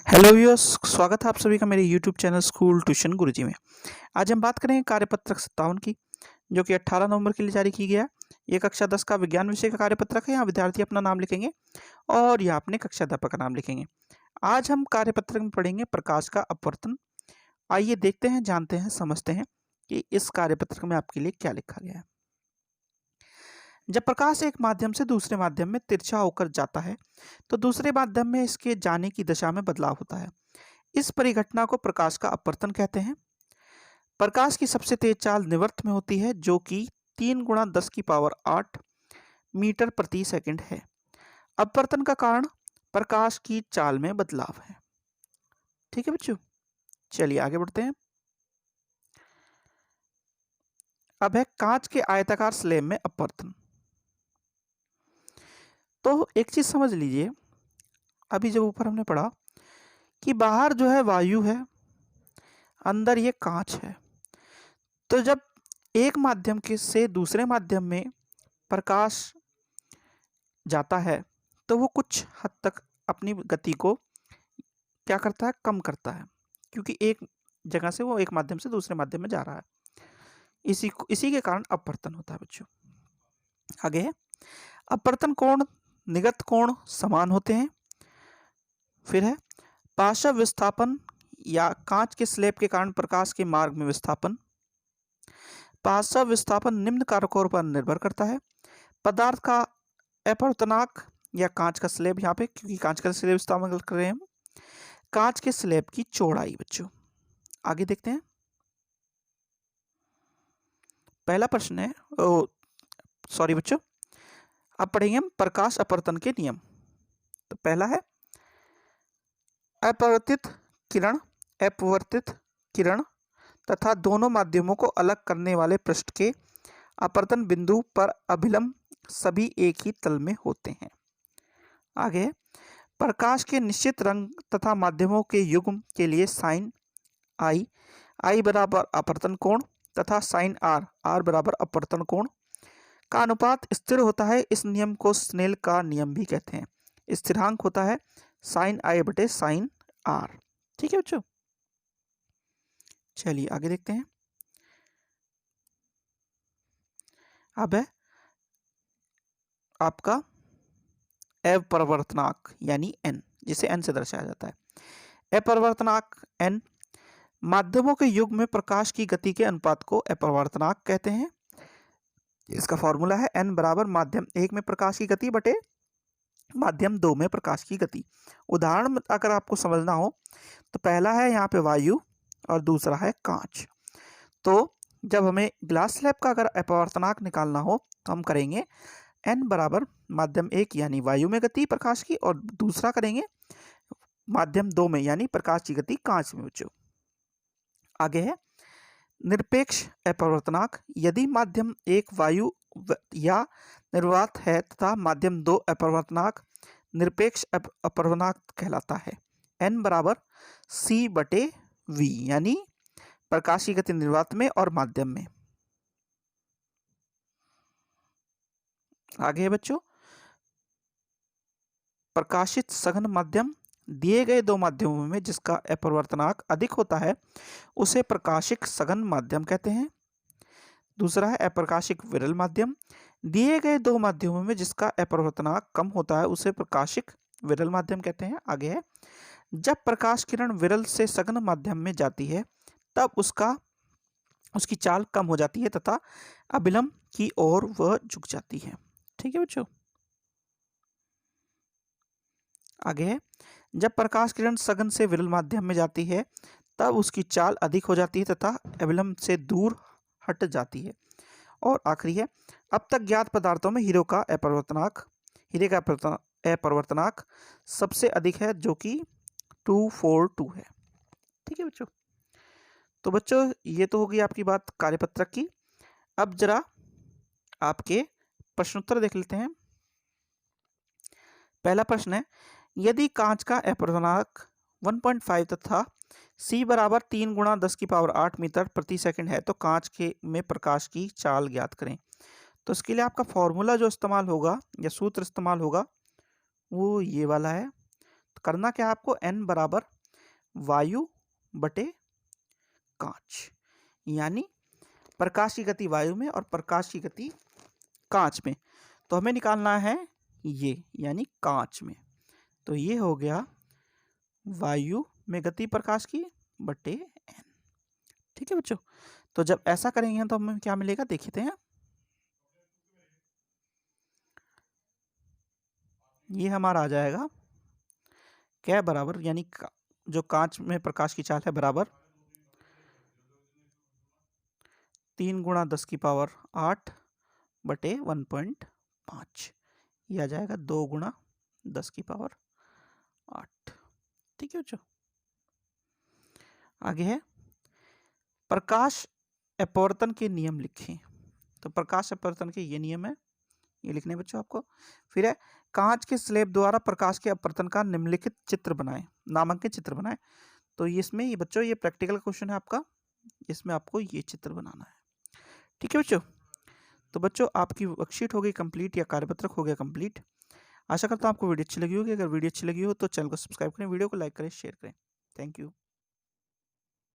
Hello viewers, स्वागत है आप सभी का मेरे यूट्यूब चैनल स्कूल ट्यूशन गुरुजी में। आज हम बात करेंगे कार्यपत्रक 57 की, जो कि 18 नवंबर के लिए जारी की गया है। ये कक्षा 10 का विज्ञान विषय का कार्यपत्रक है। यहाँ विद्यार्थी अपना नाम लिखेंगे और यहाँ अपने कक्षा अध्यापक का नाम लिखेंगे। आज हम कार्यपत्रक में पढ़ेंगे प्रकाश का अपवर्तन। आइए देखते हैं, जानते हैं, समझते हैं कि इस कार्यपत्रक में आपके लिए क्या लिखा गया है। जब प्रकाश एक माध्यम से दूसरे माध्यम में तिरछा होकर जाता है तो दूसरे माध्यम में इसके जाने की दिशा में बदलाव होता है। इस परिघटना को प्रकाश का अपवर्तन कहते हैं। प्रकाश की सबसे तेज चाल निवर्त में होती है, जो कि 3 गुणा 10 की पावर 8 मीटर प्रति सेकंड है। अपवर्तन का कारण प्रकाश की चाल में बदलाव है। ठीक है बच्चों, चलिए आगे बढ़ते हैं। अब है कांच के आयताकार स्लैब में अपवर्तन। तो एक चीज समझ लीजिए, अभी जब ऊपर हमने पढ़ा कि बाहर जो है वायु है, अंदर ये कांच है। तो जब एक माध्यम के से दूसरे माध्यम में प्रकाश जाता है तो वो कुछ हद तक अपनी गति को क्या करता है, कम करता है, क्योंकि एक जगह से वो एक माध्यम से दूसरे माध्यम में जा रहा है। इसी के कारण अपवर्तन होता है बच्चों। आगे है अपवर्तन कोण निगत कोण समान होते हैं। फिर है पार्श्व विस्थापन या कांच के स्लैब के कारण प्रकाश के मार्ग में विस्थापन। पार्श्व विस्थापन निम्न कारकों पर निर्भर करता है। पदार्थ का अपवर्तनांक या कांच का स्लैब, यहाँ पे क्योंकि कांच का स्लैब इस्तेमाल कर रहे हैं हम, कांच के स्लैब की चौड़ाई। बच्चों आगे देखते हैं। पहला प्रश्न है, सॉरी बच्चों, अब पढ़ेंगे हम प्रकाश अपवर्तन के नियम। तो पहला है अपवर्तित किरण तथा दोनों माध्यमों को अलग करने वाले पृष्ठ के अपवर्तन बिंदु पर अभिलंब सभी एक ही तल में होते हैं। आगे प्रकाश के निश्चित रंग तथा माध्यमों के युग्म के लिए साइन आई बराबर अपवर्तन कोण तथा साइन आर बराबर अपवर्तन कोण का अनुपात स्थिर होता है। इस नियम को स्नेल का नियम भी कहते हैं। स्थिरांक होता है साइन आई बटे साइन आर। ठीक है बच्चों, चलिए आगे देखते हैं। अब है आपका अपवर्तनांक यानी एन, जिसे एन से दर्शाया जाता है। अपवर्तनांक एन माध्यमों के युग में प्रकाश की गति के अनुपात को अपवर्तनांक कहते हैं। इसका फॉर्मूला है एन बराबर माध्यम 1 में प्रकाश की गति बटे माध्यम 2 में प्रकाश की गति। उदाहरण अगर आपको समझना हो तो पहला है यहाँ पे वायु और दूसरा है कांच। तो जब हमें ग्लास स्लैब का अगर अपवर्तनांक निकालना हो तो हम करेंगे एन बराबर माध्यम 1 यानी वायु में गति प्रकाश की, और दूसरा करेंगे माध्यम 2 में यानी प्रकाश की गति कांच में। बच्चों आगे है निरपेक्ष अपवर्तनांक। यदि माध्यम 1 वायु या निर्वात है तथा माध्यम 2 अपवर्तनांक निरपेक्ष अपवर्तनांक कहलाता है। एन बराबर सी बटे वी यानी प्रकाश की गति निर्वात में और माध्यम में। आगे है बच्चों प्रकाशित सघन माध्यम। दिए गए दो माध्यमों में जिसका अपवर्तनांक अधिक होता है उसे प्रकाशिक सघन माध्यम कहते हैं। दूसरा है अप्रकाशिक विरल माध्यम। दिए गए दो माध्यमों में जिसका अपवर्तनांक कम होता है उसे प्रकाशिक विरल माध्यम कहते हैं। आगे है जब प्रकाश किरण विरल से सघन माध्यम में जाती है तब उसकी चाल कम हो जाती है तथा अभिलंब की ओर वह झुक जाती है। ठीक है बच्चों, आगे है जब प्रकाश किरण सघन से विरल माध्यम में जाती है तब उसकी चाल अधिक हो जाती है तथा अभिलंब से दूर हट जाती है। और आखिरी है अब तक ज्ञात पदार्थों में हीरे का अपवर्तनांक सबसे अधिक है, जो कि 242 है। ठीक है बच्चों, तो बच्चों ये तो होगी आपकी बात कार्यपत्रक की। अब जरा आपके प्रश्नोत्तर देख लेते हैं। पहला प्रश्न है यदि कांच का अपवर्तनांक 1.5 तथा c बराबर 3 गुणा 10 की पावर 8 मीटर प्रति सेकंड है तो कांच के में प्रकाश की चाल ज्ञात करें। तो इसके लिए आपका फॉर्मूला जो इस्तेमाल होगा या सूत्र इस्तेमाल होगा वो ये वाला है। तो करना क्या है आपको, n बराबर वायु बटे कांच, यानी प्रकाश की गति वायु में और प्रकाश की गति कांच में। तो हमें निकालना है ये, यानी कांच में। तो ये हो गया वायु में गति प्रकाश की बटे n। ठीक है बच्चों, तो जब ऐसा करेंगे तो हमें क्या मिलेगा देखते हैं। ये हमारा आ जाएगा क्या बराबर, यानी जो कांच में प्रकाश की चाल है बराबर 3 गुणा 10 की पावर 8 बटे 1.5। यह आ जाएगा 2 गुणा 10 की पावर 8। ठीक है बच्चों, आगे है प्रकाश अपवर्तन के नियम लिखें। तो प्रकाश अपवर्तन के ये नियम है, ये लिखने बच्चों आपको। फिर है कांच के स्लेब द्वारा प्रकाश के अपवर्तन का निम्नलिखित चित्र बनाएं, नामांकित चित्र बनाएं। तो इसमें ये बच्चों ये प्रैक्टिकल क्वेश्चन है आपका, इसमें आपको ये चित्र बनाना है। ठीक है बच्चों, तो बच्चों आपकी वर्कशीट हो गई कंप्लीट या कार्यपत्रक हो गया कंप्लीट। आशा करता हूँ आपको वीडियो अच्छी लगी होगी। अगर वीडियो अच्छी लगी हो तो चैनल को सब्सक्राइब करें, वीडियो को लाइक करें, शेयर करें। Thank you.